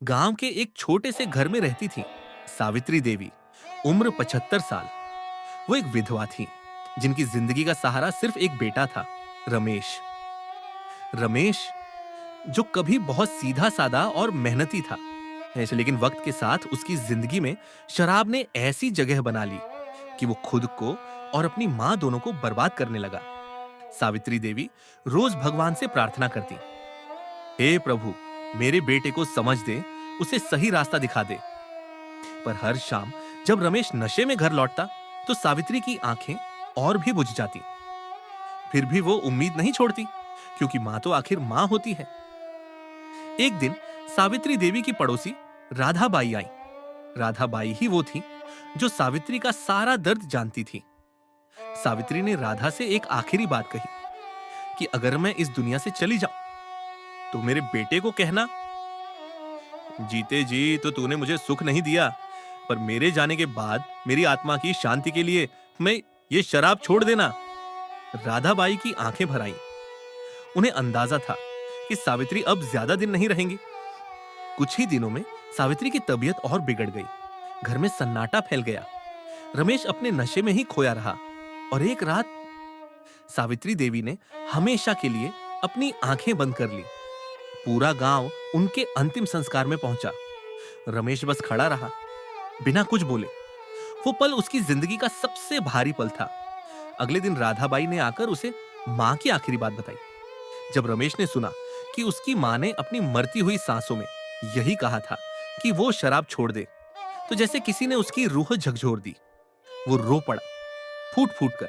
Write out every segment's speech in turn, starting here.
गांव के एक छोटे से घर में रहती थी सावित्री देवी। उम्र 75 साल। वो एक विधवा थी जिनकी जिंदगी का सहारा सिर्फ एक बेटा था, रमेश। रमेश जो कभी बहुत सीधा साधा और मेहनती था, ऐसे लेकिन वक्त के साथ उसकी जिंदगी में शराब ने ऐसी जगह बना ली कि वो खुद को और अपनी मां दोनों को बर्बाद करने लगा। सावित्री देवी रोज भगवान से प्रार्थना करती, हे प्रभु, मेरे बेटे को समझ दे, उसे सही रास्ता दिखा दे। पर हर शाम जब रमेश नशे में घर लौटता तो सावित्री की आंखें और भी बुझ जाती। फिर भी वो उम्मीद नहीं छोड़ती, क्योंकि मां तो आखिर मां होती है। एक दिन सावित्री देवी की पड़ोसी राधाबाई आई। राधाबाई ही वो थी जो सावित्री का सारा दर्द जानती थी। सावित्री ने राधा से एक आखिरी बात कही कि अगर मैं इस दुनिया से चली जाऊं तो मेरे बेटे को कहना, जीते जी तो तूने मुझे सुख नहीं दिया, पर मेरे जाने के बाद मेरी आत्मा की शांति के लिए मैं ये शराब छोड़ देना। राधाबाई की आंखें भर आईं। उन्हें अंदाजा था कि सावित्री अब ज्यादा दिन नहीं रहेंगी। कुछ ही दिनों में सावित्री की तबीयत और बिगड़ गई। घर में सन्नाटा फैल गया। रमेश अपने नशे में ही खोया रहा और एक रात सावित्री देवी ने हमेशा के लिए अपनी आंखें बंद कर ली। पूरा गांव उनके अंतिम संस्कार में पहुंचा। रमेश बस खड़ा रहा, बिना कुछ बोले। वो पल उसकी जिंदगी का सबसे भारी पल था। अगले दिन राधाबाई ने आकर उसे मां की आखिरी बात बताई। जब रमेश ने सुना कि उसकी मां ने अपनी मरती हुई सांसों में यही कहा था कि वो शराब छोड़ दे, तो जैसे किसी ने उसकी रूह झकझोर दी। वो रो पड़ा, फूट फूट कर।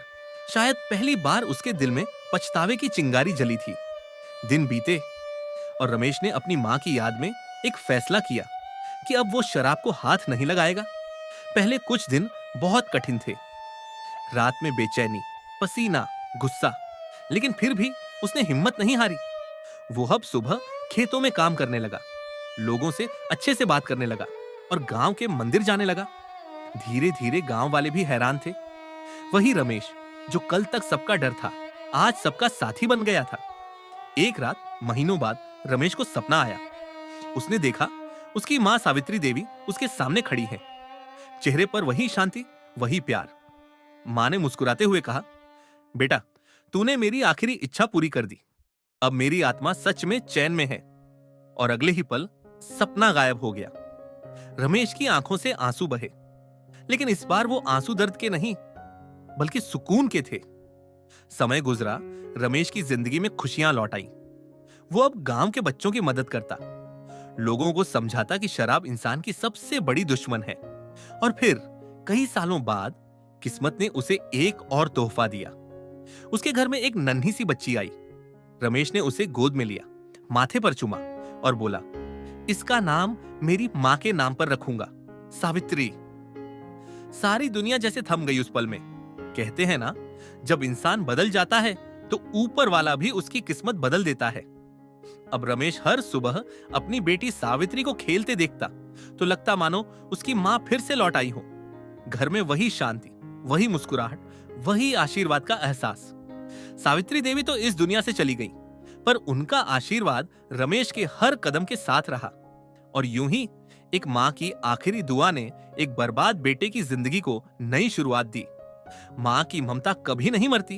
शायद पहली बार उसके दिल में पछतावे की चिंगारी जली थी। दिन बीते और रमेश ने अपनी मां की याद में एक फैसला किया कि अब वो शराब को हाथ नहीं लगाएगा। पहले कुछ दिन बहुत कठिन थे। रात में बेचैनी, पसीना, गुस्सा, लेकिन फिर भी उसने हिम्मत नहीं हारी। वो अब सुबह खेतों में काम करने लगा, लोगों से अच्छे से बात करने लगा और गांव के मंदिर जाने लगा। धीरे धीरे गांव वाले भी हैरान थे। वही रमेश जो कल तक सबका डर था, आज सबका साथी बन गया था। एक रात महीनों बाद रमेश को सपना आया। उसने देखा उसकी मां सावित्री देवी उसके सामने खड़ी है। चेहरे पर वही शांति, वही प्यार। मां ने मुस्कुराते हुए कहा, बेटा, तूने मेरी आखिरी इच्छा पूरी कर दी। अब मेरी आत्मा सच में चैन में है। और अगले ही पल सपना गायब हो गया। रमेश की आंखों से आंसू बहे, लेकिन इस बार वो आंसू दर्द के नहीं, बल्कि सुकून के थे। समय गुजरा, रमेश की जिंदगी में खुशियां लौट आई। वो अब गांव के बच्चों की मदद करता, लोगों को समझाता कि शराब इंसान की सबसे बड़ी दुश्मन है। और फिर कई सालों बाद किस्मत ने उसे एक और तोहफा दिया। उसके घर में एक नन्ही सी बच्ची आई। रमेश ने उसे गोद में लिया, माथे पर चुमा और बोला, इसका नाम मेरी मां के नाम पर रखूंगा, सावित्री। सारी दुनिया जैसे थम गई उस पल में। कहते हैं ना, जब इंसान बदल जाता है तो ऊपर वाला भी उसकी किस्मत बदल देता है। अब रमेश हर सुबह अपनी बेटी सावित्री को खेलते देखता तो लगता मानो उसकी मां फिर से लौट आई हो। घर में वही शांति, वही मुस्कुराहट, वही आशीर्वाद का एहसास। सावित्री देवी तो इस दुनिया से चली गई, पर उनका आशीर्वाद रमेश के हर कदम के साथ रहा। और यूं ही एक मां की आखिरी दुआ ने एक बर्बाद बेटे की जिंदगी को नई शुरुआत दी। मां की ममता कभी नहीं मरती,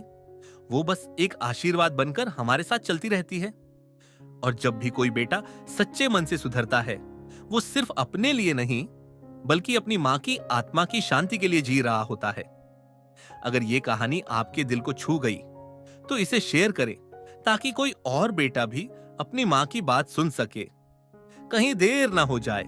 वो बस एक आशीर्वाद बनकर हमारे साथ चलती रहती है। और जब भी कोई बेटा सच्चे मन से सुधरता है, वो सिर्फ अपने लिए नहीं, बल्कि अपनी मां की आत्मा की शांति के लिए जी रहा होता है। अगर ये कहानी आपके दिल को छू गई तो इसे शेयर करें, ताकि कोई और बेटा भी अपनी मां की बात सुन सके। कहीं देर ना हो जाए।